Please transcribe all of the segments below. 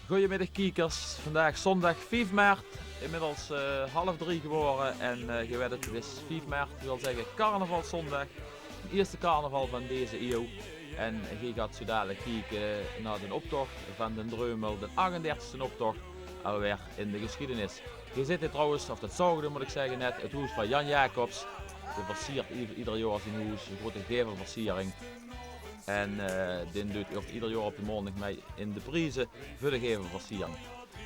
Goedemiddag kijkers, vandaag zondag 5 maart, inmiddels 2:30 geworden en je weet het is 5 maart, dat wil zeggen carnavalszondag, de eerste carnaval van deze eeuw. En je gaat zo dadelijk kijken naar de optocht van de Dreumel, de 38e optocht alweer in de geschiedenis. Je zit hier trouwens, of dat zorgde moet ik zeggen net, het huis van Jan Jacobs. Die versiert ieder jaar zijn huis, een grote gevelversiering. En die doet ook ieder jaar op de maandag mee in de prijzen voor de gevelversiering.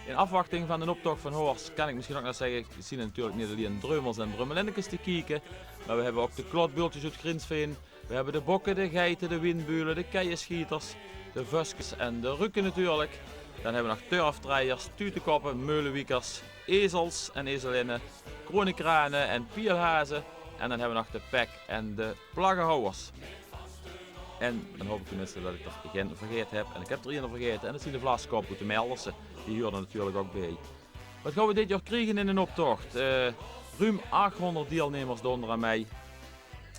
In afwachting van de optocht van Horst kan ik misschien ook nog zeggen, we zien natuurlijk niet alleen Dreumels en Drummelennekes te kijken, maar we hebben ook de klotbultjes uit Grinsveen. We hebben de bokken, de geiten, de windbulen, de keienschieters, de vuskes en de rukken natuurlijk. Dan hebben we nog turftreiers, tutekoppen, meulenwiekers, ezels en ezelinnen, kronikranen en pielhazen. En dan hebben we nog de pek en de plaggenhouwers. En dan hoop ik tenminste dat ik er geen vergeten heb. En ik heb er een vergeten en dat zijn de vlaskop uit de Meldersen. Die horen er natuurlijk ook bij. Wat gaan we dit jaar krijgen in een optocht? Ruim 800 deelnemers doen aan mij.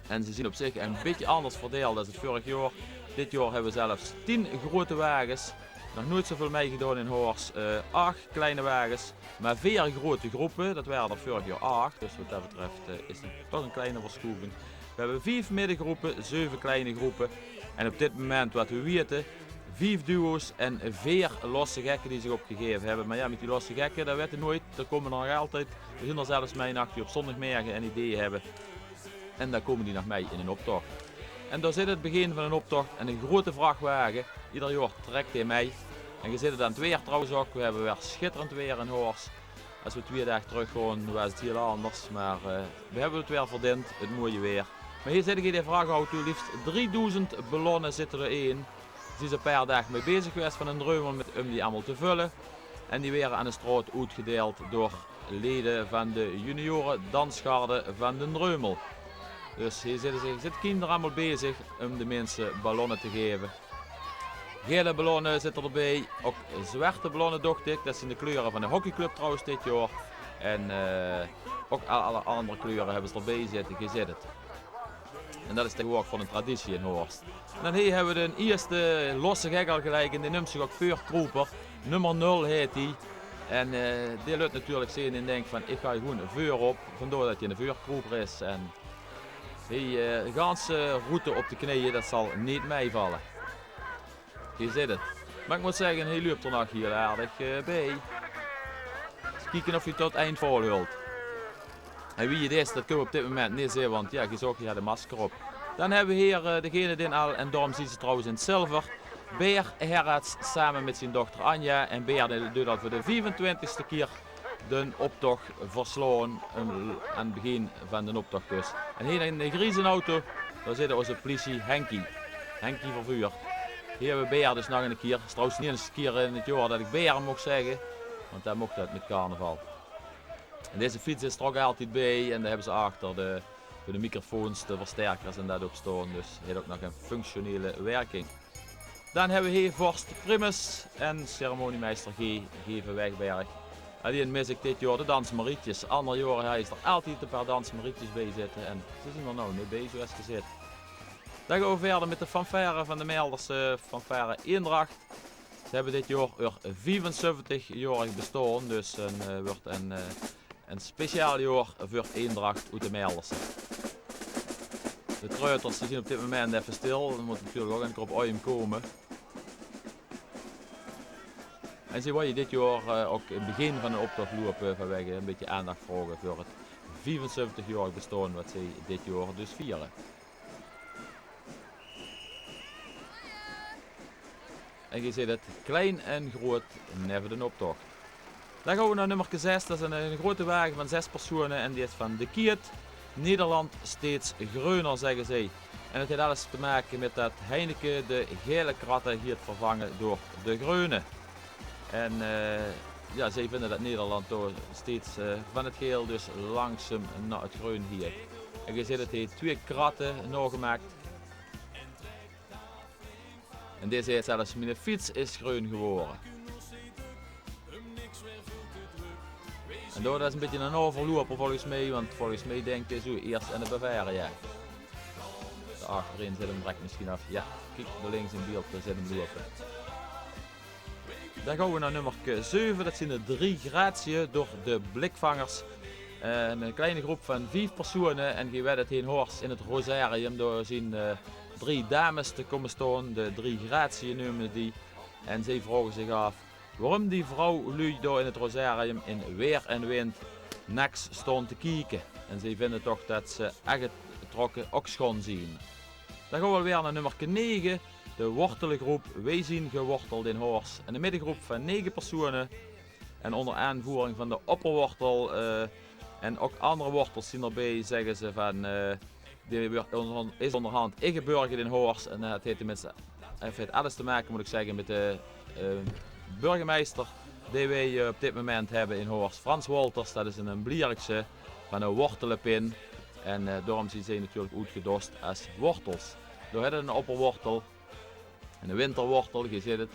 En ze zien op zich een beetje anders verdeeld dan het vorig jaar. Dit jaar hebben we zelfs 10 grote wagens. Nog nooit zoveel meegedaan in Horst. 8 kleine wagens, maar 4 grote groepen. Dat waren er vorig jaar 8. Dus wat dat betreft is het toch een kleine verschoeving. We hebben 5 middengroepen, 7 kleine groepen. En op dit moment wat we weten, 5 duo's en 4 losse gekken die zich opgegeven hebben. Maar ja, met die losse gekken, dat weten we nooit. Er komen er nog altijd. We zien er zelfs mee nacht die op zondagmorgen een idee hebben. En dan komen die nog mee in een optocht. En daar zit het begin van een optocht en een grote vrachtwagen. Ieder jaar trekt hij mee. En je ziet het aan het weer trouwens ook. We hebben weer schitterend weer in Horst. Als we 2 dagen terug gaan, was het heel anders. Maar we hebben het weer verdiend, het mooie weer. Maar hier zit ik in de vrachtauto. Liefst 3000 ballonnen zitten erin. Ze is een paar dagen mee bezig geweest van een Dreumel om die allemaal te vullen. En die werden aan de straat uitgedeeld door leden van de junioren dansgarde van de Dreumel. Dus hier zitten kinderen allemaal bezig om de mensen ballonnen te geven. Gele ballonnen zitten erbij, ook zwarte ballonnen dacht ik. Dat zijn de kleuren van de hockeyclub trouwens dit jaar. En ook alle andere kleuren hebben ze erbij zitten, je ziet het. En dat is tegenwoordig van een traditie in Horst. En dan hier hebben we de eerste losse gek al gelijk en die noemt zich ook vuurtroeper. Nummer 0 heet die. En die lukt natuurlijk zien en denkt van ik ga gewoon een vuur op, vandaar dat je een vuurtroeper is. En die ganse route op de knieën, dat zal niet meevallen. Je ziet het. Maar ik moet zeggen, hij loopt er nog heel aardig bij. Dus kijken of hij tot het eind volhult. En wie het is, dat kunnen we op dit moment niet zien, want ja, je zag, je had de masker op. Dan hebben we hier degene die al, en daarom zien ze trouwens in het zilver, Beer Herrats samen met zijn dochter Anja. En Beer doet al voor de 24ste keer de optocht verslaan aan het begin van de optocht dus. En hier in de griezenauto, daar zit onze politie Henkie. Henkie vervuurd. Hier hebben we Beer dus nog een keer. Het is trouwens niet eens een keer in het jaar dat ik Beer mag zeggen, want dat mocht het met carnaval. En deze fiets is er ook altijd bij en daar hebben ze achter de microfoons, de versterkers en dat op staan. Dus heeft ook nog een functionele werking. Dan hebben we hier Vorst Primus en ceremoniemeester G. van Wegberg. Alleen mis ik dit jaar de dansmarietjes. Andere jaren is er altijd een paar dansmarietjes bij zitten en ze zijn er nou niet bij zoals gezet. Dan gaan we verder met de fanfare van de Melderse fanfare Eendracht. Ze hebben dit jaar 75-jarig bestaan, dus wordt een speciaal jaar voor Eendracht uit de Melderse. De truiters zijn op dit moment even stil, er moet natuurlijk ook een keer op oiem komen. En ze willen dit jaar ook in het begin van de optocht lopen vanwege een beetje aandacht vragen voor het 75-jarig bestaan wat ze dit jaar dus vieren. En je ziet het klein en groot neven de optocht. Dan gaan we naar nummer 6, dat is een grote wagen van 6 personen en die is van de Kiet. Nederland steeds groener zeggen zij. En het heeft alles te maken met dat Heineken de gele kratten hier vervangen door de groene. En ja, zij vinden dat Nederland steeds van het geel dus langzaam naar het groen hier. En je ziet het heeft 2 kratten nagemaakt. En deze heeft zelfs mijn fiets is groen geworden. En dat is een beetje een overloper volgens mij, want volgens mij denkt hij zo eerst in de Bavaria. De achterin zit hem direct misschien af. Ja, kijk, daar links in beeld, daar zit hem lopen. Dan gaan we naar nummer 7, dat zijn de 3 Gratie door de Blikvangers. Een kleine groep van 5 personen en die werden het heen horst in het Rosarium. Daar zien 3 dames te komen staan, de 3 Gratie noemen die. En zij vragen zich af waarom die vrouw lui daar in het Rosarium in weer en wind niks stond te kijken. En zij vinden toch dat ze echt trokken ook schoon zien. Dan gaan we weer naar nummer 9. De wortelengroep Wij zien geworteld in Horst. En een middengroep van 9 personen. En onder aanvoering van de opperwortel en ook andere wortels zien erbij, zeggen ze van die is onderhand ingeburgerd in Horst. En dat heeft alles te maken, moet ik zeggen, met de burgemeester die wij op dit moment hebben in Horst. Frans Wolters, dat is een blierikse van een wortelenpin. En daarom zien ze natuurlijk uitgedost als wortels. Door hebben we een opperwortel. En de winterwortel, je ziet het.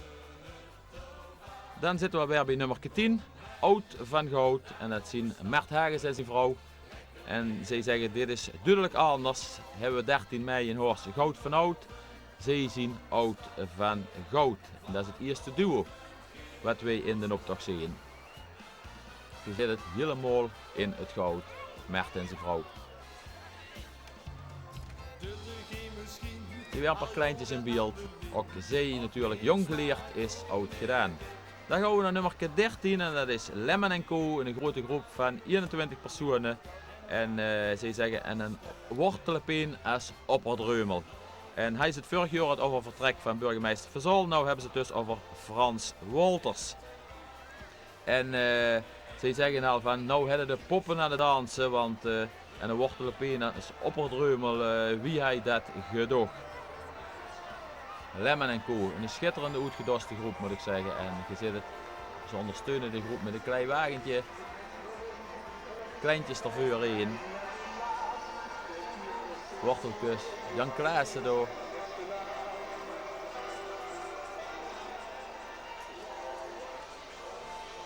Dan zitten we weer bij nummer 10, Oud van Goud. En dat zien Mert Hagens is die vrouw. En zij zeggen dit is duidelijk anders. Hebben we 13 mei in Horst Goud van Oud. Zij zien Oud van Goud. En dat is het eerste duo wat wij in de optocht zien. Je ziet het helemaal in het goud. Mert en zijn vrouw. Er weer een paar kleintjes in beeld. Ook zij natuurlijk jong geleerd is oud gedaan. Dan gaan we naar nummer 13 en dat is Lemmen & Co. Een grote groep van 21 personen. En zij zeggen en een wortelenpeen als opperdreumel. En hij is het vorig jaar over vertrek van burgemeester Verzol. Nou hebben ze het dus over Frans Wolters. En zij zeggen al van nou hebben de poppen aan het dansen. Want en een wortelenpeen als opperdreumel, wie hij dat gedoog. Lemmen & Co. Een schitterende uitgedoste groep moet ik zeggen. En je ziet het, ze ondersteunen de groep met een klein wagentje. Kleintjes ervoor in. Wortelkus, Jan Klaassen door.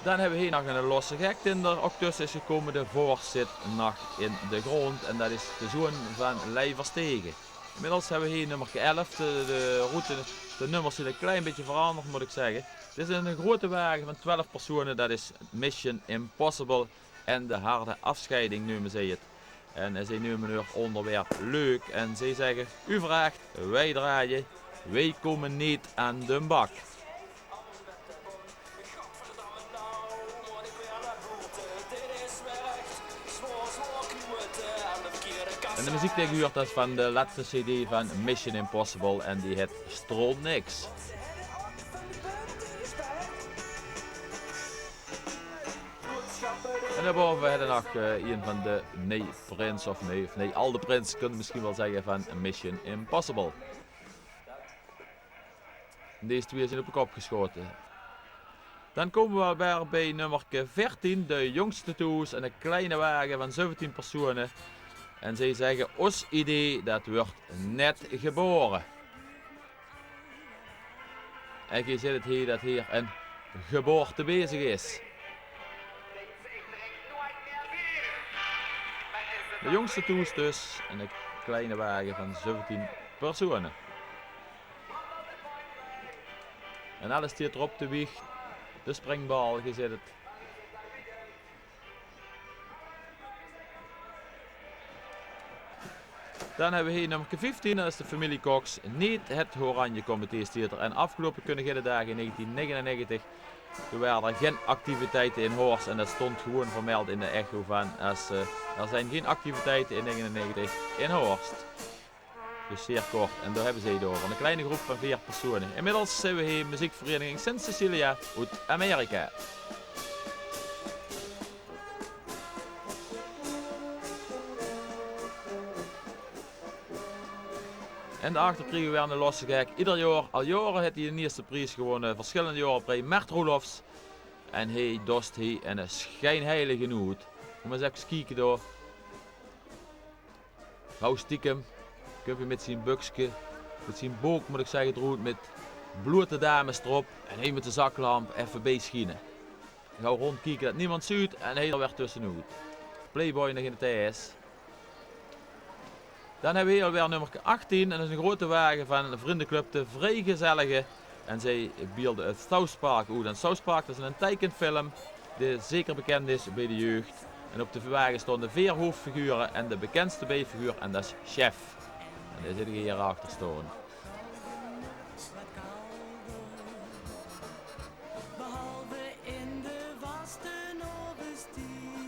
Dan hebben we hier nog een losse gek die er ook tussen is gekomen. De voorst zit nog in de grond en dat is de zoon van Lei Verstegen. Inmiddels hebben we hier nummer 11. De route, de nummers zijn een klein beetje veranderd moet ik zeggen. Dit is een grote wagen van 12 personen. Dat is Mission Impossible en de harde afscheiding noemen zij het. En zij noemen hun onderwerp leuk en zij zeggen u vraagt, wij draaien, wij komen niet aan de bak. En de muziek die je hoort is van de laatste cd van Mission Impossible en die heet Stroom Niks. En daarboven hebben we nog een van de prins of nee, al de prins kunnen misschien wel zeggen van Mission Impossible. En deze twee zijn op de kop geschoten. Dan komen we weer bij nummer 14, de jongste toes en een kleine wagen van 17 personen. En zij zeggen, ons idee dat wordt net geboren. En je ziet het hier dat hier een geboorte bezig is. De jongste toes dus en een kleine wagen van 17 personen. En alles staat erop de wieg. De springbal, je ziet het. Dan hebben we hier nummer 15, dat is de familie Cox. Niet het Oranje Comité staat er. En afgelopen dagen in 1999 toen waren er geen activiteiten in Horst. En dat stond gewoon vermeld in de echo van er zijn geen activiteiten in 1999 in Horst. Dus zeer kort. En daar hebben ze het over. Een kleine groep van 4 personen. Inmiddels zijn we hier muziekvereniging Sint Cecilia uit Amerika. En daarachter krijgen we weer een losse gek. Ieder jaar, al jaren heeft hij de eerste prijs gewonnen. Verschillende jaren bij Mert Roelofs. En hij dost hij een schijnheilige noot. Kom eens even kijken door. Hou stiekem. Kun je met zijn buksje, met zijn boek moet ik zeggen, eruit met blote dames erop. En hij met de zaklamp even bijschijnen. Gauw rondkijken dat niemand ziet en hij er weer tussenuit. Playboy nog in de TS. Dan hebben we hier alweer nummer 18 en dat is een grote wagen van de vriendenclub De Vrijgezellige. En zij beelden het South Park uit. En South Park is een tekenfilm die zeker bekend is bij de jeugd. En op de wagen stonden 4 hoofdfiguren en de bekendste bijfiguur en dat is Chef. En daar zit ik hier achter staan.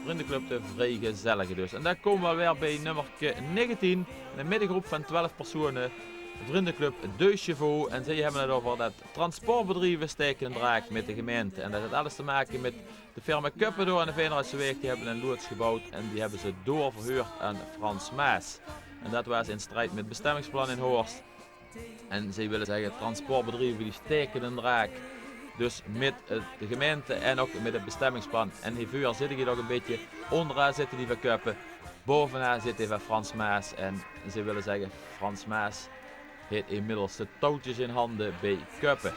Vriendenclub de Vrijgezellige dus. En dan komen we weer bij nummer 19. Een middengroep van 12 personen. Vriendenclub De Chevaux. En zij hebben het over dat transportbedrijven steken een draak met de gemeente. En dat heeft alles te maken met de firma Kuppendoor en de Veenruidseweeg. Die hebben een loods gebouwd en die hebben ze doorverhuurd aan Frans Maas. En dat was in strijd met het bestemmingsplan in Horst. En zij willen zeggen, transportbedrijven die steken een draak. Dus met de gemeente en ook met het bestemmingsplan. En hiervoor zit ik hier nog een beetje onderaan zitten die van Kuppen. Bovenaan zit die van Frans Maas. En ze willen zeggen, Frans Maas heeft inmiddels de touwtjes in handen bij Kuppen.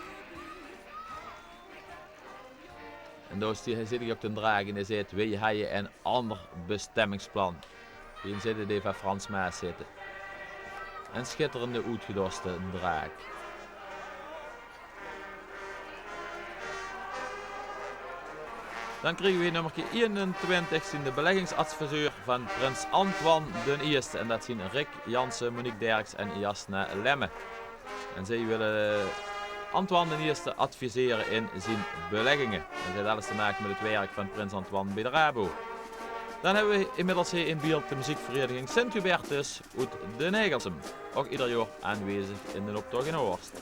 En daar zit ik op de draak en hij zegt, wij hebben een ander bestemmingsplan. Hier zitten die van Frans Maas zitten. Een schitterende uitgedoste draak. Dan krijgen we nummer 21 de beleggingsadviseur van Prins Antoine I. En dat zijn Rick Jansen, Monique Derks en Jasna Lemme. En zij willen Antoine I adviseren in zijn beleggingen. En dat heeft alles te maken met het werk van Prins Antoine bij de Rabo. Dan hebben we inmiddels hier in beeld de muziekvereniging Sint-Hubertus uit Den Hegelsum. Ook ieder jaar aanwezig in de optocht in Horst.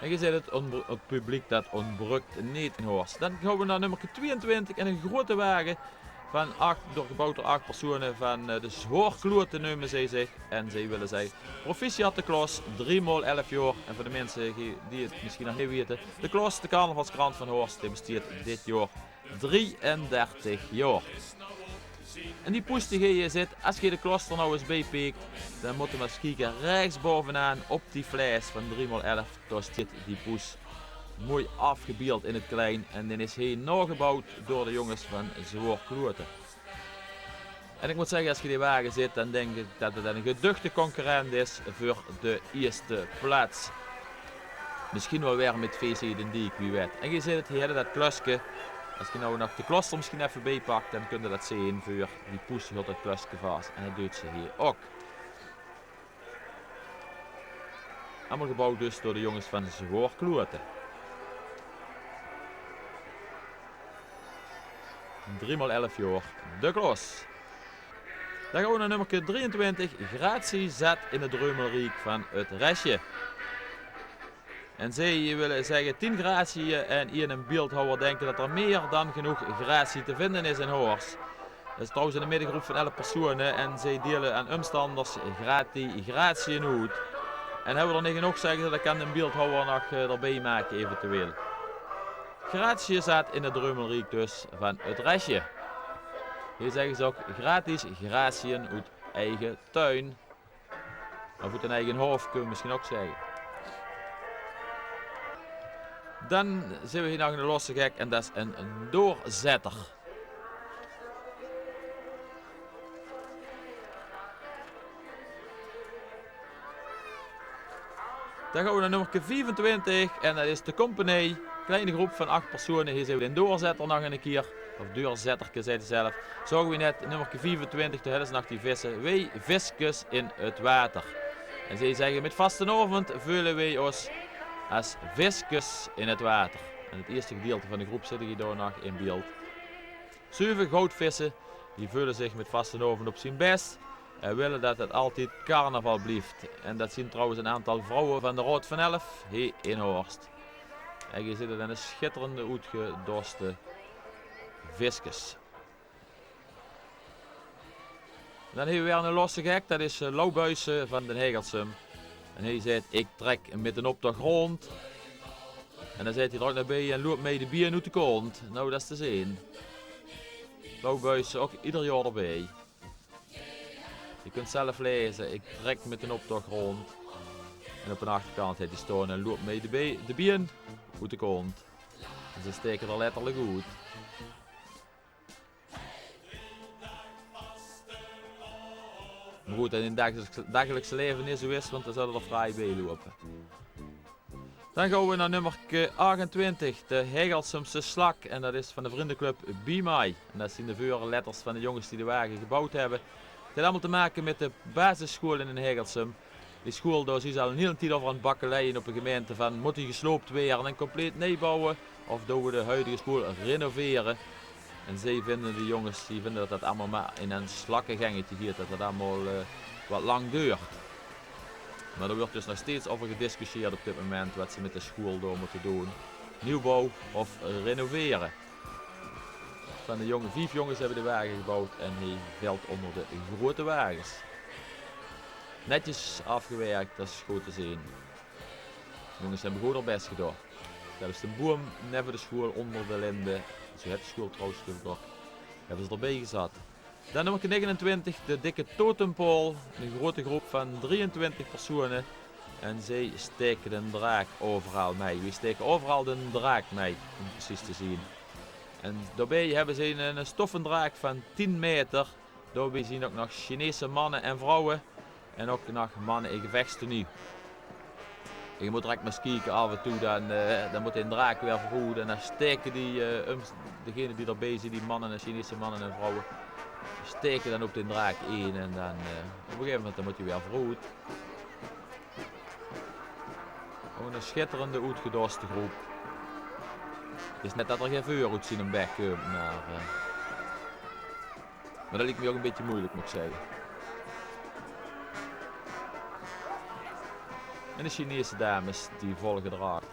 En je ziet het publiek dat ontbrukt niet in Horst. Dan gaan we naar nummer 22 en een grote wagen van doorgebouwd door 8 personen van de Zwoorkloten noemen zij zich. En zij willen zeggen, proficiat de Klos, 3 x 11 jaar. En voor de mensen die het misschien nog niet weten, de Klos, de carnavalskrant van Horst, die bestaat dit jaar 33 jaar. En die poes die je zit, als je de Klos er nou eens bij piekt, dan moet je maar eens kijken rechts bovenaan op die fles van 3 x 11. Daar zit die poes mooi afgebeeld in het klein en dan is hij nagebouwd door de jongens van Zwoorkloten. En ik moet zeggen, als je die wagen zit, dan denk ik dat het een geduchte concurrent is voor de eerste plaats. Misschien wel weer met VC Den Dijk, wie weet. En je ziet het hier, dat klusje. Als je nou nog de kloster misschien even bijpakt, dan kun je dat zien voor die poes houdt het klusje vast. En dat doet ze hier ook. Allemaal gebouwd dus door de jongens van Zwoorkloten. 3 x 11 jaar, de Klos. Dan gaan we naar nummer 23, Gratie zat in het Dreumelriek van het Restje. En zij willen zeggen 10 gratie en hier een beeldhouwer denken dat er meer dan genoeg gratie te vinden is in Horst. Dat is trouwens een middengroep van 11 personen en zij delen aan omstanders gratie uit. En hebben we er niet genoeg zeggen, dan kan een beeldhouwer nog erbij maken eventueel. Gratie zat in het Dreumelriek dus van het Restje. Hier zeggen ze ook gratis gratien uit eigen tuin. Of uit een eigen hoofd kun je misschien ook zeggen. Dan zien we hier nog een losse gek en dat is een doorzetter. Dan gaan we naar nummer 25 en dat is de Company. Kleine groep van 8 personen. Hier zien we de doorzetter nog een keer. Of doorzetterke, zei hij zelf. Zagen we net, nummer 25, de hele nacht die vissen. Wij visjes in het water. En zij zeggen, met vastenavond vullen wij ons als visjes in het water. En het eerste gedeelte van de groep zit hier daar nog in beeld. 7 goudvissen, die vullen zich met vastenavond op zijn best. En willen dat het altijd carnaval blijft. En dat zien trouwens een aantal vrouwen van de Rood van Elf hier in Horst. En je ziet het in een schitterende uitgedoste visjes. Dan hebben we weer een losse gek, dat is Loubuissen van Den Hegelsum. En hij zegt, ik trek met een op de grond. En dan zit hij er ook naar bij en loopt mee de bier uit de kont. Nou, dat is te zien. Loubuissen ook ieder jaar erbij. Je kunt zelf lezen, ik trek met een op de grond. En op de achterkant heeft hij staan en loopt mee de bier uit de kont. En ze steken er letterlijk uit. Maar goed, dat in het dagelijkse leven niet zo is, want dan zouden er vrij bij lopen. Dan gaan we naar nummer 28, de Hegelsumse Slak. En dat is van de vriendenclub Be My. En dat zijn de voorletters van de jongens die de wagen gebouwd hebben. Het heeft allemaal te maken met de basisschool in Hegelsum. Die school, daar is al een hele tijd over aan het bakkeleien op de gemeente van moet die gesloopt worden en compleet neerbouwen of doen we de huidige school renoveren. En zij vinden, de jongens, die vinden dat allemaal maar in een slakkengangetje gaat, dat het allemaal wat lang duurt. Maar er wordt dus nog steeds over gediscussieerd op dit moment wat ze met de school door moeten doen. Nieuwbouw of renoveren. Van de 5 jongens hebben de wagen gebouwd en hij valt onder de grote wagens. Netjes afgewerkt, dat is goed te zien. De jongens hebben goed haar best gedaan. Zelfs de boom neven de school onder de linden. Zo heeft de school trouwens ook. Hebben ze erbij gezet. Dan nummer 29, de dikke totempaal. Een grote groep van 23 personen. En zij steken de draak overal mee. We steken overal de draak mee, om precies te zien. En daarbij hebben ze een stoffendraak van 10 meter. Daarbij zien ook nog Chinese mannen en vrouwen. En ook nog mannen in gevechtstenu. Je moet direct maar kijken af en toe, dan moet een draak weer verhoeden. En dan steken degenen die erbij zijn, die mannen, Chinese mannen en vrouwen, steken dan op de draak in. En dan op een gegeven moment dan moet hij weer verhoed. Gewoon een schitterende, uitgedoste groep. Het is net dat er geen vuur uit zijn bek komt, maar dat lijkt me ook een beetje moeilijk, moet ik zeggen. En de Chinese dames die volgen erachter.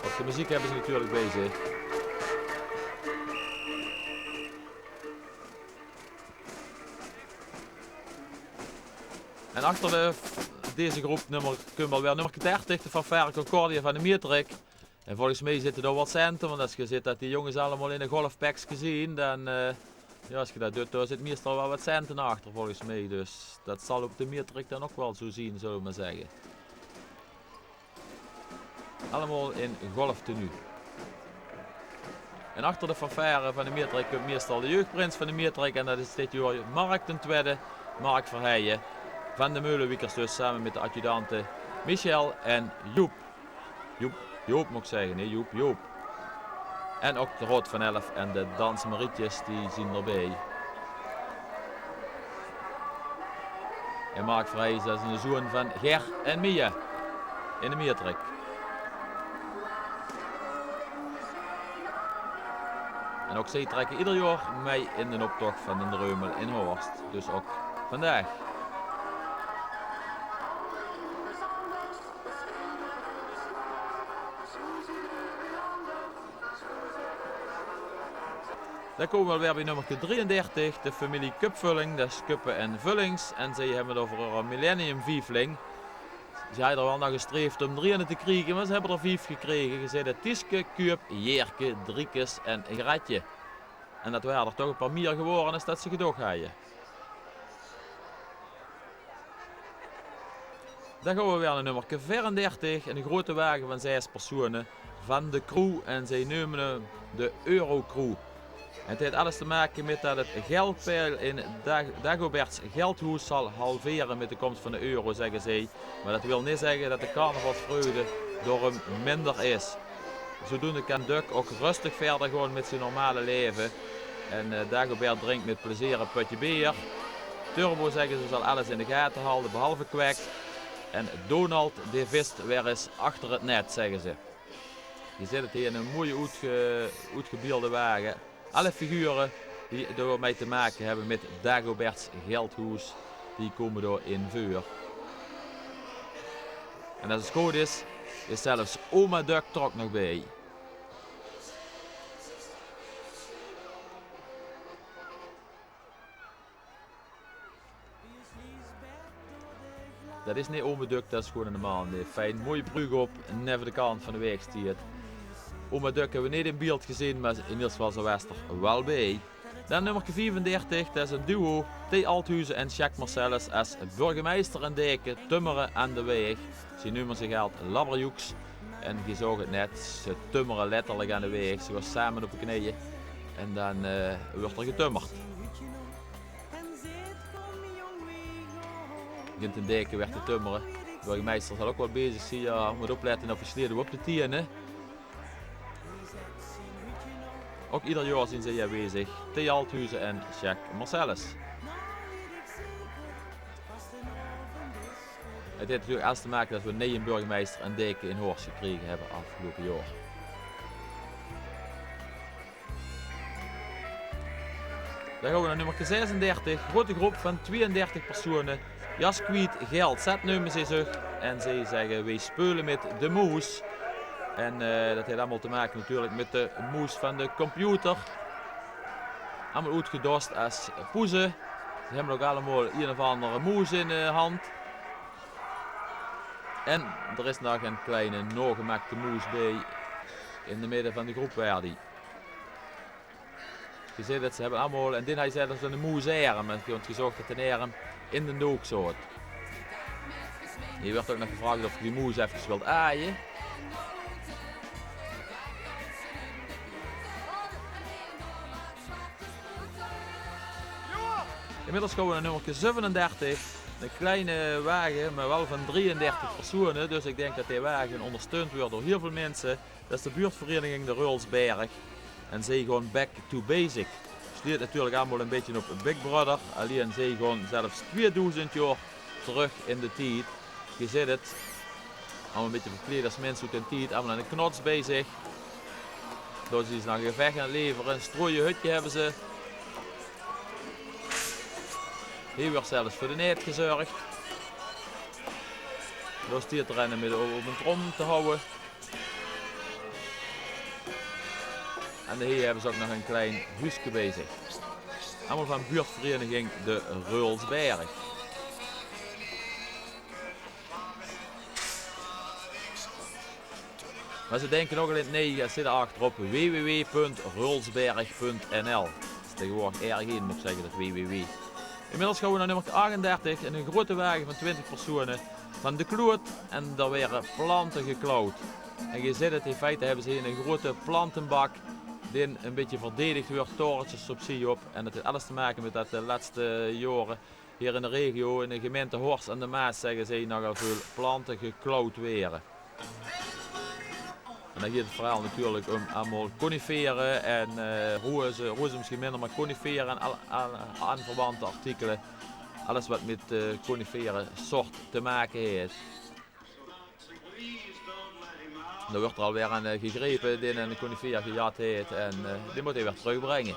Ook de muziek hebben ze natuurlijk bezig. En achter deze groep kunnen we weer nummer 30, de fanfare Concordia van de Meertrek. En volgens mij zitten er wat centen, want als je ziet dat die jongens allemaal in een golfpacks gezien, dan ja, als je dat doet, dan zit meestal wel wat centen achter volgens mij. Dus dat zal op de Meertrek dan ook wel zo zien, zullen we maar zeggen. Allemaal in golftenu. En achter de fanfare van de Meertrek komt meestal de jeugdprins van de Meertrek. En dat is dit jaar Mark ten Tweede, Mark Verheijen. Van de Meulenwiekers dus, samen met de adjudanten Michel en Joep. Joop moet ik zeggen, nee Joep. En ook de Rood van Elf en de Dansmarietjes die zien erbij. En Mark Verheijen, dat is een zoon van Ger en Mia in de Meertrek. En ook zij trekken ieder jaar mee in de optocht van de Reumel in Horst. Dus ook vandaag. Dan komen we weer bij nummer 33, de familie Cupvulling, dat is Kuppen en Vullings. En zij hebben het over een Millennium Vijfling. Ze hebben er wel nog gestreefd om 3 te krijgen, maar ze hebben er 5 gekregen. Ze zeiden Tieske, Kuip, Jeerke, Driekes en Gratje. En dat waren er toch een paar meer geworden als dat ze gedoog hadden. Dan gaan we weer naar nummer 34, een grote wagen van 6 personen van de crew. En zij nemen de Eurocrew. En het heeft alles te maken met dat het geldpeil in Dagoberts geldhoes zal halveren met de komst van de euro, zeggen zij. Maar dat wil niet zeggen dat de carnavalsvreugde door hem minder is. Zodoende kan Duck ook rustig verder gewoon met zijn normale leven. En Dagobert drinkt met plezier een putje bier. Turbo, zeggen ze, zal alles in de gaten houden behalve Kwek. En Donald die vist weer eens achter het net, zeggen ze. Je ziet het hier in een mooie uitgebeelde wagen. Alle figuren die ermee te maken hebben met Dagoberts geldhoes, die komen door in vuur. En als het goed is zelfs oma Duck trok nog bij. Dat is niet oma Duck, dat is gewoon een man. Fijn, mooie brug op, never de kant van de weg stiert. Oma Duck hebben we niet in beeld gezien, maar in ieder geval was er wel bij. Dan nummer 35, dat is een duo, T. Althuizen en Jacques Marcellus als burgemeester en deken, tummeren aan de weg. Ze noemen zich altijd labberjoeks. En je zag het net, ze tummeren letterlijk aan de weg, ze gaan samen op de knieën. En dan wordt er getummerd. Begint een deken weer te tummeren. De burgemeester zal ook wel bezig zijn, ja, moet opletten of je op de tienen. Ook ieder jaar zijn ze hier bezig. T. Althuizen en Jacques Marcellus. Het heeft natuurlijk alles te maken dat we een nieuwe burgemeester en deken in Horst gekregen hebben afgelopen jaar. Dan gaan we naar nummer 36. Grote groep van 32 personen. Jas kwijt, geld, zet nemen ze zich. En ze zeggen wij spelen met de moes. En dat heeft allemaal te maken natuurlijk met de moes van de computer. Allemaal uitgedost als poezen. Ze hebben ook allemaal een of andere moes in de hand. En er is nog een kleine nagemaakte moes bij in de midden van de groep waar die. Je ziet dat ze hebben allemaal, en dit hij zei dat ze een moes erm, en je hebt gezorgd dat de erm in de doek zat. Hier werd ook nog gevraagd of je die moes even wilt aaien. Inmiddels gaan we naar nummer 37. Een kleine wagen, maar wel van 33 personen. Dus ik denk dat die wagen ondersteund wordt door heel veel mensen. Dat is de buurtvereniging de Rulsberg. En zij gewoon back to basic. Stuurt natuurlijk allemaal een beetje op Big Brother. Alleen zij gewoon zelfs 2000 jaar terug in de tijd. Je ziet het. Allemaal een beetje verkleed als mensen uit de tijd. Allemaal aan de knots bezig. Dus die is naar gevecht aan het leveren. Een strooien hutje hebben ze. Hier wordt zelfs voor de net gezorgd. Door stiert er een midden op een trom te houden. En hier hebben ze ook nog een klein huisje bezig. Allemaal van buurtvereniging de Rulsberg. Maar ze denken ook al in het 9, zit er achterop www.rulsberg.nl. Dat is tegenwoordig erg in, moet ik zeggen, dat www. Inmiddels gaan we naar nummer 38 in een grote wagen van 20 personen van de Kloot en daar werden planten geklauwd. En je ziet het, in feite hebben ze hier een grote plantenbak die een beetje verdedigd wordt, torentjes op zie op. En dat heeft alles te maken met dat de laatste jaren hier in de regio, in de gemeente Horst en de Maas, zeggen ze nogal veel planten geklauwd werden. En dan gaat het verhaal natuurlijk om allemaal coniferen en rozen misschien minder, maar coniferen en aanverwante artikelen. Alles wat met coniferen soort te maken heeft. Dan wordt er alweer aan gegrepen die een conifer gejat heeft en die moet hij weer terugbrengen.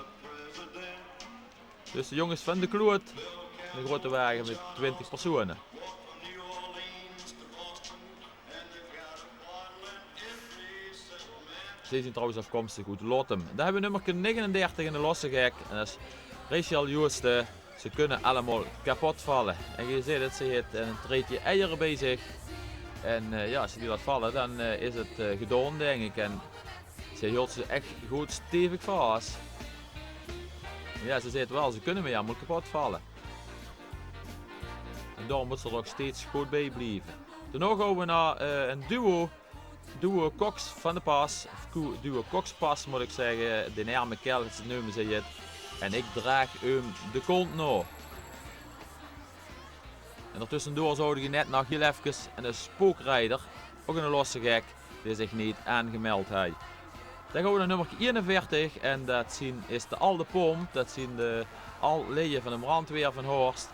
Dus de jongens van de Kloot, een grote wagen met 20 personen. Ze zijn trouwens afkomstig uit Lottem. Dan hebben we nummer 39 in de losse gek. En dat is Rachel Joosten. Ze kunnen allemaal kapot vallen. En je ziet het, ze heeft een treetje eieren bij zich. En ja, als ze die laat vallen, dan is het gedaan, denk ik. En ze hield ze echt goed stevig vast. Ja, ze zegt wel, ze kunnen me allemaal kapot vallen. En daarom moet ze er ook steeds goed bij blijven. Daarna gaan we naar een duo Cox van de Pas, of duo Cox Pas moet ik zeggen, de arme kerel, ze noemen ze het. En ik draag hem de kont na. En ertussendoor zouden je net nog heel even een spookrijder, ook een losse gek, die zich niet aangemeld heeft. Dan gaan we naar nummer 41 en dat is de Alde Pomp, dat zijn de leden van de brandweer van Horst.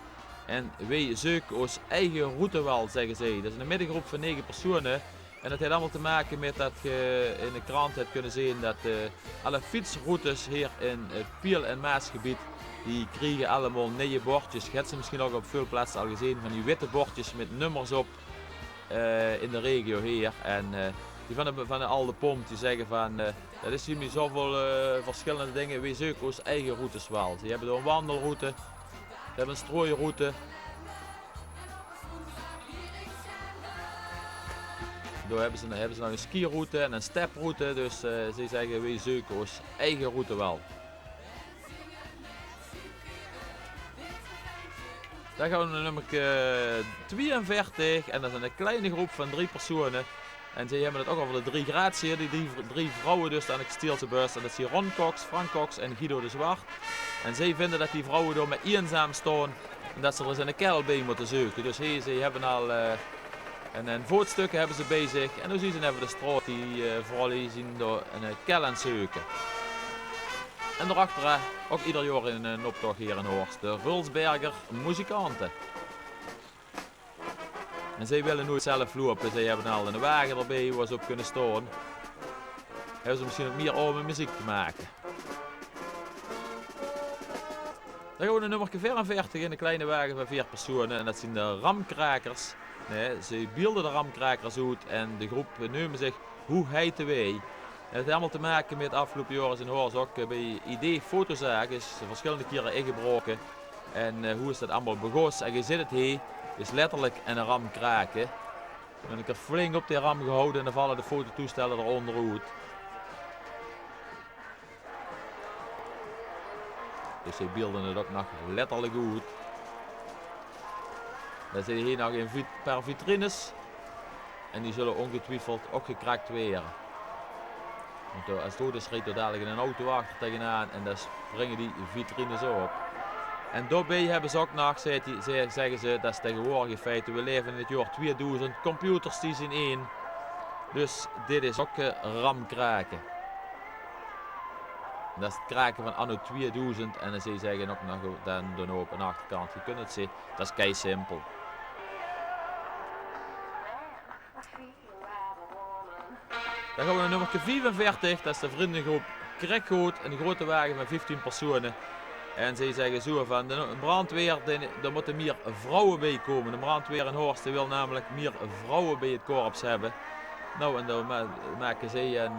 En wij zoeken ons eigen route wel, zeggen ze. Dat is een middengroep van 9 personen. En dat heeft allemaal te maken met dat je in de krant hebt kunnen zien dat alle fietsroutes hier in het Piel- en Maasgebied, die krijgen allemaal nieuwe bordjes. Je hebt ze misschien ook op veel plaatsen al gezien, van die witte bordjes met nummers op in de regio hier. En die van de Alde Pomp die zeggen van, dat is hier zoveel verschillende dingen, wij zoeken onze eigen routes wel. Ze hebben een wandelroute, ze hebben een strooiroute. Daar hebben ze nog een skiroute en een steproute, dus ze zeggen wij zoeken onze eigen route wel. Dan gaan we naar nummer 42 en dat is een kleine groep van 3 personen. En ze hebben het ook over de 3 gratie, die drie vrouwen dus aan de Kasteelse bus. En dat is Ron Cox, Frank Cox en Guido de Zwart. En zij vinden dat die vrouwen door met eenzaam staan en dat ze er eens in een kel bij moeten zoeken. Dus ze hebben al een voetstukken hebben ze bezig. En dan zien ze even de straat die vooral zien door een kel aan het zoeken. En daarachter ook ieder jaar in een optocht hier in Horst, de Vulsberger muzikanten. En zij willen nooit zelf lopen, zij hebben al een wagen erbij waar ze op kunnen staan. Hebben ze misschien ook meer oude muziek te maken. Dan gaan we naar nummer 44 in een kleine wagen van 4 personen en dat zijn de Ramkrakers. Nee, ze beelden de Ramkrakers uit en de groep nemen zich Hoe Heiten Wij. Het heeft helemaal te maken met afgelopen jaren in Horst ook bij ID Fotozaak is verschillende keren ingebroken. En hoe is dat allemaal begonnen? En je ziet het hier, is letterlijk een ram kraken. En ik heb flink op die ram gehouden en dan vallen de fototoestellen eronder uit. Dus ze beelden het ook nog letterlijk goed. Dan zit hier nog een paar vitrines. En die zullen ongetwijfeld ook gekrakt worden. Want als het goed is, rijdt er dadelijk een auto achter tegenaan en dan springen die vitrines op. En daarbij hebben ze ook nog, zeggen ze, dat is tegenwoordig in feite, we leven in het jaar 2000, computers die zijn één. Dus dit is ook ramkraken. Dat is het kraken van anno 2000 en dan zeggen ook nog dan op een achterkant, je kunt het zien, dat is kei simpel. Dan gaan we naar nummer 45, dat is de vriendengroep Krekgoed, een grote wagen van 15 personen. En zij zeggen zo van, de brandweer, er moeten meer vrouwen bij komen. De brandweer in Horst wil namelijk meer vrouwen bij het korps hebben. Nou, en dan maken zij en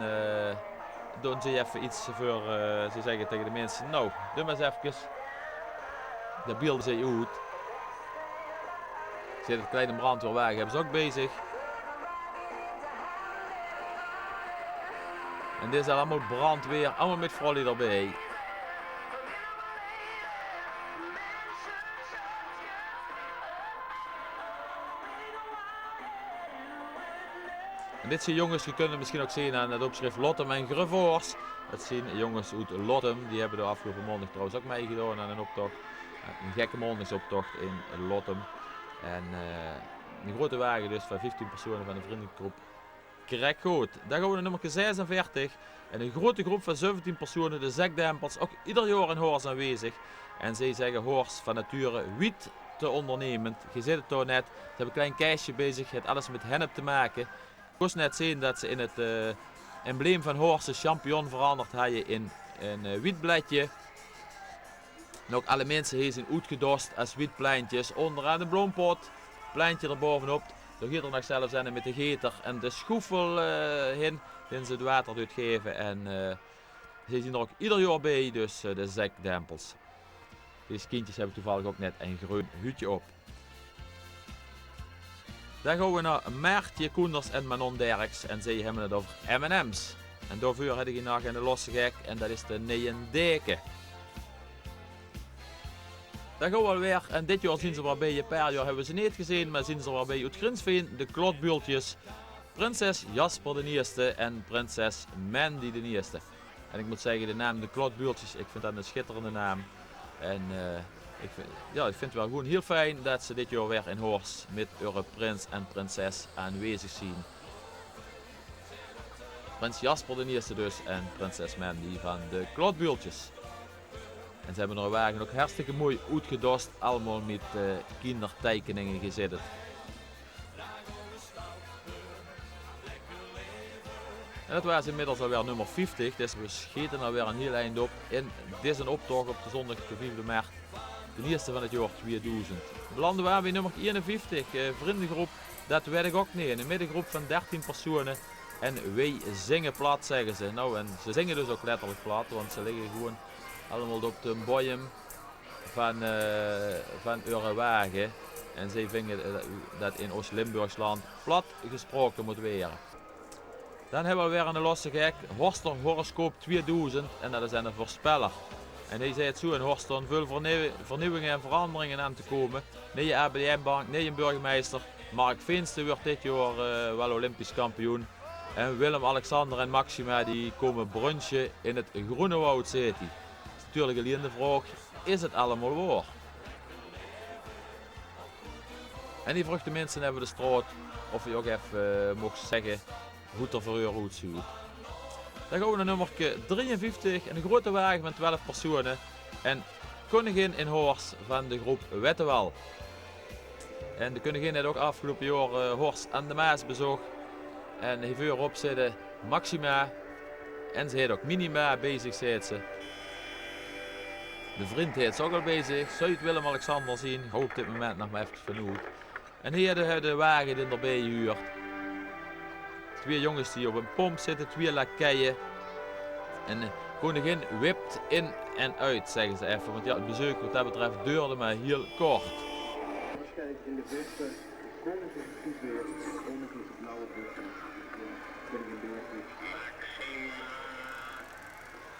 doen ze even iets voor, ze zeggen tegen de mensen, nou, doe maar eens even. Dat beelden zij uit. Zit het kleine brandweerwagen, hebben ze ook bezig. En dit is allemaal brandweer, allemaal met vrouwen erbij. En dit zijn jongens, je kunt het misschien ook zien aan het opschrift Lottem en Grevoors. Dat zijn jongens uit Lottem, die hebben de afgelopen maandag trouwens ook meegedaan aan een optocht. Een gekke maandagsoptocht in Lottem. En een grote wagen dus van 15 personen van de vriendengroep Krekgoed. Dan gaan we naar nummer 46. En een grote groep van 17 personen, de Zekdempers, ook ieder jaar in Horst aanwezig. En zij zeggen Horst van nature wiet te ondernemend. Je ziet het toch net, ze hebben een klein keisje bezig, het heeft alles met hennep te maken. Ik kon net zien dat ze in het embleem van Horst de champignon veranderd hadden in een wietbladje. En ook alle mensen hier zijn uitgedost als wietplantjes onderaan de bloempot. Plantje er bovenop. Daar gaat er nog zelfs aan met de geter en de schoefel heen. Die ze het water uitgeven. En ze zien er ook ieder jaar bij, dus de Zekdempels. Deze kindjes hebben toevallig ook net een groen huutje op. Dan gaan we naar Maartje Koenders en Manon Derks en zij hebben het over M&M's. En daarvoor heb ik nog een losse gek en dat is de Niendeke. Dan gaan we alweer, en dit jaar zien ze wel bij, een paar jaar hebben we ze niet gezien, maar zien ze wel bij uit Grinsveen, de klotbultjes. Prinses Jasper de Eerste en prinses Mandy de Eerste. En ik moet zeggen, de naam de klotbultjes, ik vind dat een schitterende naam. En ik vind het wel gewoon heel fijn dat ze dit jaar weer in Horst met hun prins en prinses aanwezig zien. Prins Jasper de Eerste dus en prinses Mandy van de klotbultjes. En ze hebben er wagen ook hartstikke mooi uitgedost, allemaal met kindertekeningen gezet. En dat was inmiddels alweer nummer 50, dus we schieten alweer een heel eind op. En dit is een optocht op de zondag de 5e maart, de eerste van het jaar 2000. Belanden we bij nummer 51, vriendengroep, dat weet ik ook niet. Een middengroep van 13 personen en wij zingen plat, zeggen ze. Nou, en ze zingen dus ook letterlijk plat, want ze liggen gewoon allemaal op de bojem van hun wagen. En zij vinden dat in Oost-Limburgs land plat gesproken moet worden. Dan hebben we weer een losse gek, Horster Horoscoop 2000 en dat is een voorspeller. En hij zei het zo in Horst, dan veel vernieuwingen en veranderingen aan te komen. Nieuwe ABM-bank, nieuwe burgemeester. Mark Veenste wordt dit jaar wel Olympisch kampioen. En Willem-Alexander en Maxima die komen brunchen in het Groene Woud City. Het is natuurlijk alleen de vraag, is het allemaal waar? En die vroeg de mensen hebben de straat of je ook even mocht zeggen hoe het er voor u uitziet. Dan gaan we naar nummer 53, een grote wagen van 12 personen. En koningin in Horst van de groep Wettewel. En de koningin heeft ook afgelopen jaar Horst aan de Maas bezocht. En heeft erop zitten Maxima. En ze heeft ook Minima bezig, zei ze. De vriend heeft ze ook al bezig. Zou je het Willem-Alexander zien? Ga op dit moment nog maar even vernoemd. En hier hebben de wagen die erbij gehuurd. Twee jongens die op een pomp zitten, twee lakeien. En de koningin wipt in en uit, zeggen ze even. Want ja, het bezoek wat dat betreft duurde maar heel kort. Waarschijnlijk in de beste koninklijke fietsweer, koninklijke blauwe bussen, koningin Beatrix.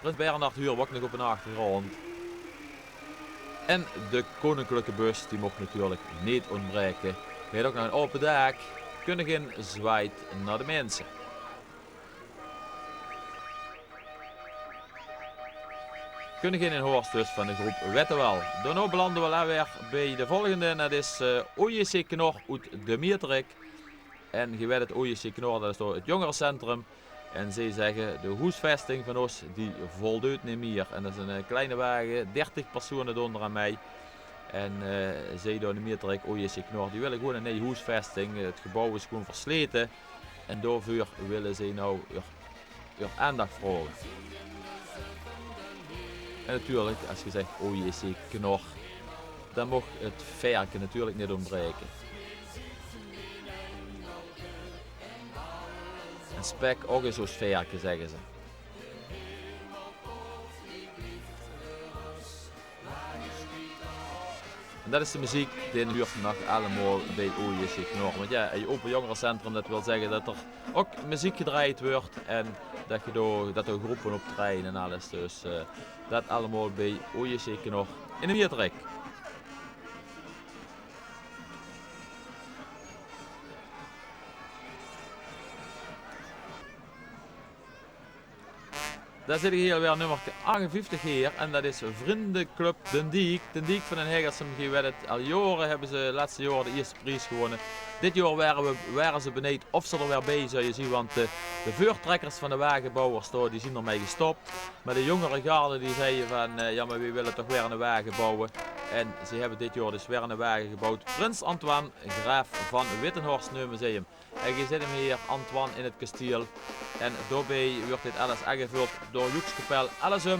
Prins Bernhard huurt ook nog op een achtergrond. En de koninklijke bus die mocht natuurlijk niet ontbreken. Je hebt ook nog een open dak. Koningin zwaait naar de mensen. Koningin in Horst dus van de groep Wettewel. Daarna belanden we alweer bij de volgende. En dat is OJC Knor uit de Miertrik. En je weet het, OJC Knor, dat is door het jongerencentrum. En zij zeggen de hoesvesting van ons die voldoet niet meer. En dat is een kleine wagen, 30 personen onder aan mij. En zij door de Miertrik, OJC Knor, die willen gewoon een nieuwe hoesvesting. Het gebouw is gewoon versleten. En daarvoor willen zij nou weer aandacht vragen. En natuurlijk, als je zegt OJC Knor, dan mag het verken natuurlijk niet ontbreken. En spek ook eens zo'n verken, zeggen ze. En dat is de muziek die huurt nog allemaal bij OJC Knor. Want ja, in je open jongerencentrum, dat wil zeggen dat er ook muziek gedraaid wordt. En dat er groepen optreden en alles. Dus dat allemaal bij OJC Knor in de Miertrik. Daar zit ik hier weer nummer 58 hier en dat is Vriendenclub Den Diek. Den Diek van den Hegersum, je weet het, al jaren hebben ze laatste jaar de eerste prijs gewonnen. Dit jaar waren ze beneden of ze er weer bij, zou je zien, want de vuurtrekkers van de wagenbouwers die zijn ermee gestopt. Maar de jongere garde die zeiden van, ja maar we willen toch weer een wagen bouwen. En ze hebben dit jaar dus weer een wagen gebouwd. Prins Antoine, graaf van Wittenhorst Museum. En je ziet hem hier, Antoine, in het kasteel. En daarbij wordt dit alles aangevuld door Joekskapel Allesum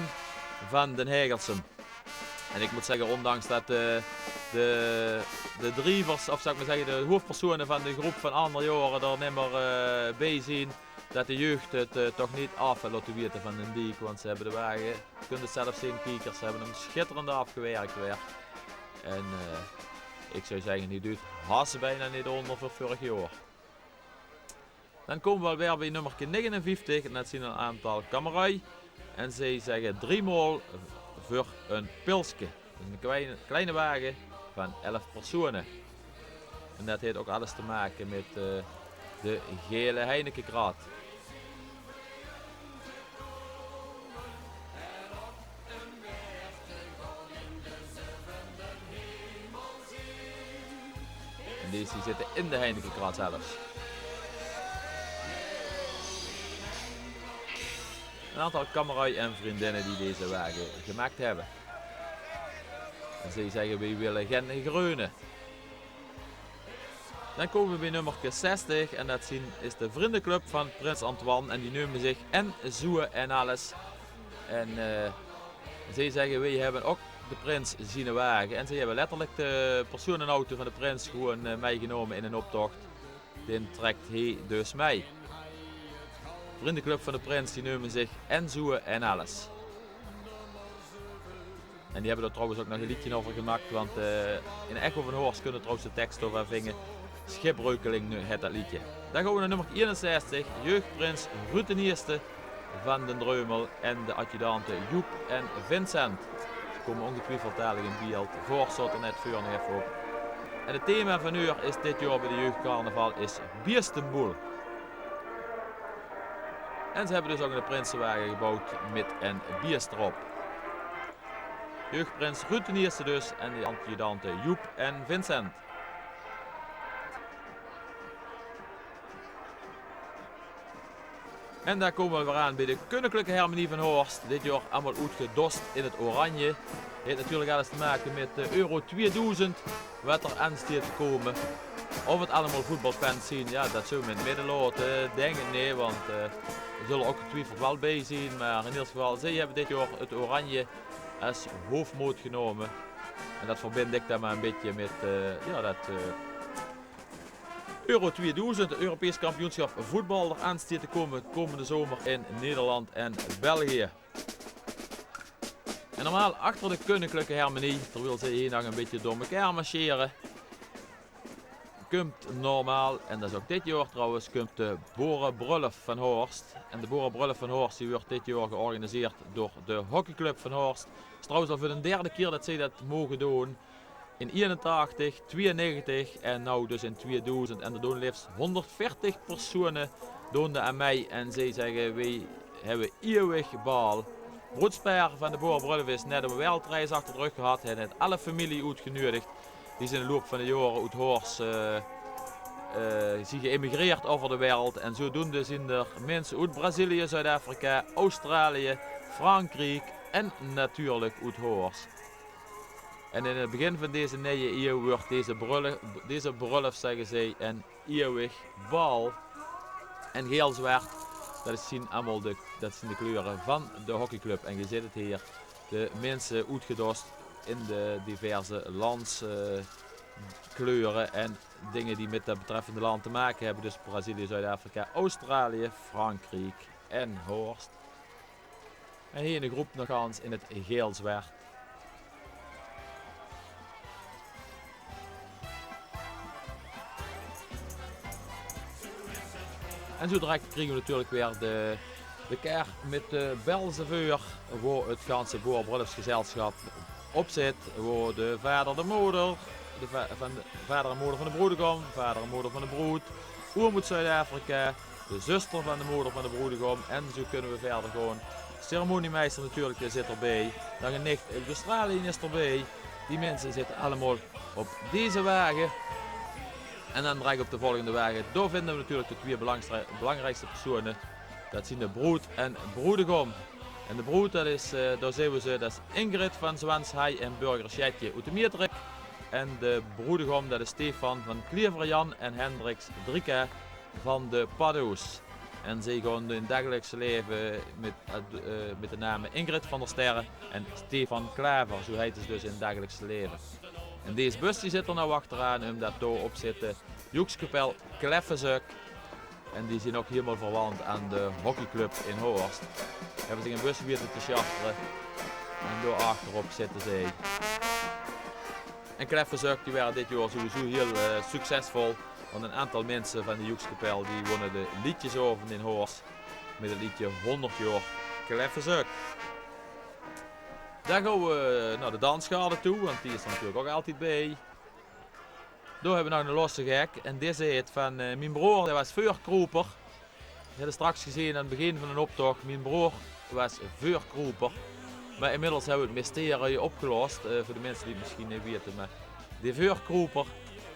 van den Hegersum. En ik moet zeggen, ondanks dat de drivers, of zou ik maar zeggen, de hoofdpersonen van de groep van andere jaren er niet meer bij zien, dat de jeugd het toch niet af laten weten van den Diek. Want ze hebben de wagen, je kunt het zelf zien, kijkers, ze hebben hem schitterend afgewerkt weer. En ik zou zeggen, die doet haast bijna niet onder voor vorig jaar. Dan komen we weer bij nummer 59 en dat zien een aantal kamerui. En zij zeggen 3 maal voor een pilsje. Dus een kleine wagen van 11 personen. En dat heeft ook alles te maken met de gele Heinekenkraat. En deze zitten in de Heinekenkraat zelfs. Een aantal kamerui en vriendinnen die deze wagen gemaakt hebben. En zij zeggen wij willen geen greunen. Dan komen we bij nummer 60 en dat is de vriendenclub van Prins Antoine en die noemen zich En Zoe en alles. En zij zeggen wij hebben ook de prins zien wagen en zij hebben letterlijk de personenauto van de prins gewoon meegenomen in een optocht. Die trekt hij dus mee. De vriendenclub van de prins die noemen zich En Zoe en alles. En die hebben er trouwens ook nog een liedje over gemaakt, want in Echo van Horst kunnen trouwens de tekst over vingen. Schipbreukeling nu het dat liedje. Dan gaan we naar nummer 61, jeugdprins Ruud de Eerste van den Dreumel en de adjudanten Joep en Vincent. Ze komen ongetwijfeld dadelijk in beeld. Voorzot er net voor nog even op. En het thema van uur is dit jaar bij de jeugdcarnaval is Bierstenboel. En ze hebben dus ook een prinsenwagen gebouwd met een bierst erop. Jeugdprins Rutenierste dus en de adjudanten Joep en Vincent. En daar komen we weer aan bij de Koninklijke Harmonie van Horst. Dit jaar allemaal uitgedost in het oranje. Het heeft natuurlijk alles te maken met de Euro 2000, wat er aan staat te komen. Of het allemaal voetbalfans zien, ja, dat zullen we in het midden laten, denk ik nee, want er zullen ook getwijfeld wel bij zijn. Maar in ieder geval, zij hebben dit jaar het oranje als hoofdmoot genomen. En dat verbind ik dan maar een beetje met Euro 2000, het Europees kampioenschap voetbal, er aan staat te komen komende zomer in Nederland en België. En normaal achter de Koninklijke Harmonie, terwijl ze hier nog een beetje door elkaar marcheren, komt normaal, en dat is ook dit jaar trouwens, komt de Boerenbrulf van Horst. En de Boerenbrulf van Horst die wordt dit jaar georganiseerd door de hockeyclub van Horst. Het is trouwens al voor de derde keer dat zij dat mogen doen. In 81, 92 en nu dus in 2000. En er doen liefst 140 personen doen aan mij. En zij zeggen, wij hebben eeuwig baal. Broedspeer van de Boerenbrulf is net een wereldreis achter de rug gehad. Hij heeft alle familie uitgenodigd. Die zijn in de loop van de jaren uit Horst zijn geëmigreerd over de wereld. En zodoende zijn er mensen uit Brazilië, Zuid-Afrika, Australië, Frankrijk en natuurlijk uit Horst. En in het begin van deze nieuwe eeuw wordt deze brulf, zeggen zij, een eeuwig bal. En geel-zwart, dat zijn allemaal de kleuren van de hockeyclub. En je ziet het hier, de mensen uitgedost in de diverse landskleuren en dingen die met dat betreffende land te maken hebben. Dus Brazilië, Zuid-Afrika, Australië, Frankrijk en Horst. En hier in de groep nog eens in het geel-zwart. En zo direct krijgen we natuurlijk weer de kaart met de belzeveur, waar het ganse Boerenbrulfsgezelschap op zit. Waar de vader, de moeder, vader en moeder van de broedegom, vader en moeder van de broed, oermoed Zuid-Afrika, de zuster van de moeder van de broedegom en zo kunnen we verder gewoon. Ceremoniemeester natuurlijk zit erbij, dan een nicht uit Australië is erbij. Die mensen zitten allemaal op deze wagen. En dan direct op de volgende wagen, daar vinden we natuurlijk de twee belangrijkste personen. Dat zijn de broed en broedegom. En de broed, dat is, daar zien we ze, dat is Ingrid van Zwanshai en burger Sjetje uit de Miertrik. En de broedegom, dat is Stefan van Klieverjan en Hendricks Drieke van de Paddo's. En zij gaan in het dagelijkse leven met de namen Ingrid van der Sterren en Stefan Klaver, zo heet het dus in het dagelijkse leven. En deze bus die zit er nou achteraan, omdat daar op zit de Joekskapel Kleffenzuk. En die zijn ook helemaal verwant aan de hockeyclub in Horst. Hebben zich een busje weer te charteren. En daar achterop zitten zij. En Kleffenzuk die waren dit jaar sowieso heel succesvol. Want een aantal mensen van de Joekskapel die wonnen de liedjes over in Horst. Met het liedje 100 jaar Kleffenzuk. Dan gaan we naar de dansschade toe, want die is er natuurlijk ook altijd bij. Daar hebben we nog een losse gek en deze heet van mijn broer, dat was vuurkroeper. We hebben straks gezien aan het begin van een optocht, mijn broer was vuurkroeper. Maar inmiddels hebben we het mysterie opgelost, voor de mensen die het misschien niet weten. Maar die vuurkroeper,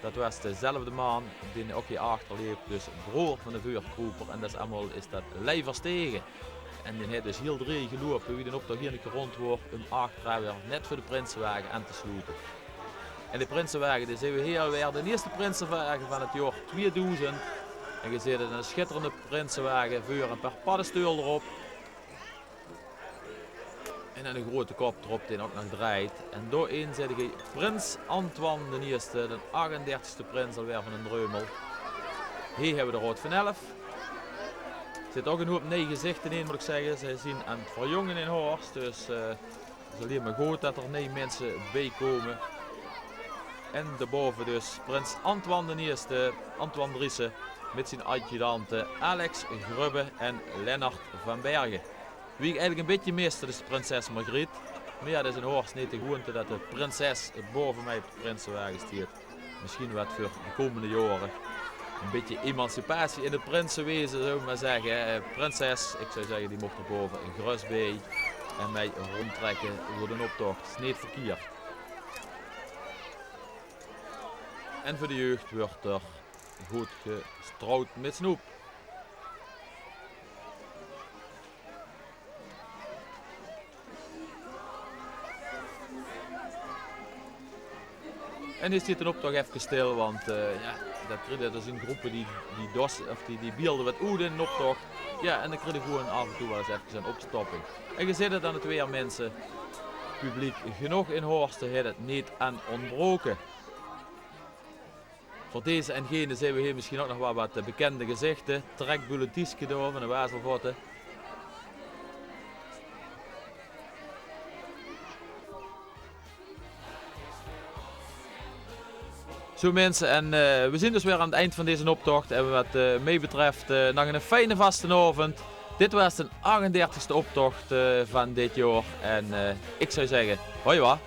dat was dezelfde man die ook hier achterleeft, dus broer van de vuurkroeper. En dat is allemaal dat Leiverstegen. En die heeft dus heel drie gelopen, wie dan op de hier rond wordt, om achteraan weer net voor de Prinsenwagen aan te sluiten. En de Prinsenwagen, die zien we hier weer de eerste Prinsenwagen van het jaar 2000. En je ziet een schitterende Prinsenwagen, vuur een paar paddenstoel erop. En een grote kop erop die ook nog draait. En doorheen zit je Prins Antoine de Eerste, de 38e prins alweer van een Dreumel. Hier hebben we de Rood van Elf. Er zit ook een hoop nieuwe gezichten in, moet ik zeggen. Ze zien aan het verjongen in Horst, dus het is alleen maar goed dat er nieuwe mensen bij komen. En daarboven dus Prins Antoine de Eerste, Antoine Driessen met zijn adjudanten Alex Grubbe en Lennart van Bergen. Wie ik eigenlijk een beetje miste, is prinses Margriet. Maar ja, dat is een Horst niet de gewoonte dat de prinses boven mij op de prinsenwagen staat. Misschien wat voor de komende jaren. Een beetje emancipatie in het prinsenwezen, zou ik maar zeggen. Prinses, ik zou zeggen, die mocht er boven een gerust bij en mij rondtrekken door de optocht. Dat is niet verkeerd. En voor de jeugd wordt er goed gestrouwd met snoep. En nu zit een optocht even stil, want ja, dat is een groepen die beelden wat oud in een optocht. Ja, en dan krijg je gewoon af en toe wel eens even een opstopping. En je ziet het aan het weer mensen, publiek genoeg in Horsten heeft het niet aan ontbroken. Voor deze en gene zijn we hier misschien ook nog wel wat bekende gezichten. Trek Bulletieske door van de Wazelvotten. Zo mensen, en we zijn dus weer aan het eind van deze optocht. En wat mij betreft nog een fijne vastenavond. Dit was de 38e optocht van dit jaar. En ik zou zeggen, hoi wa.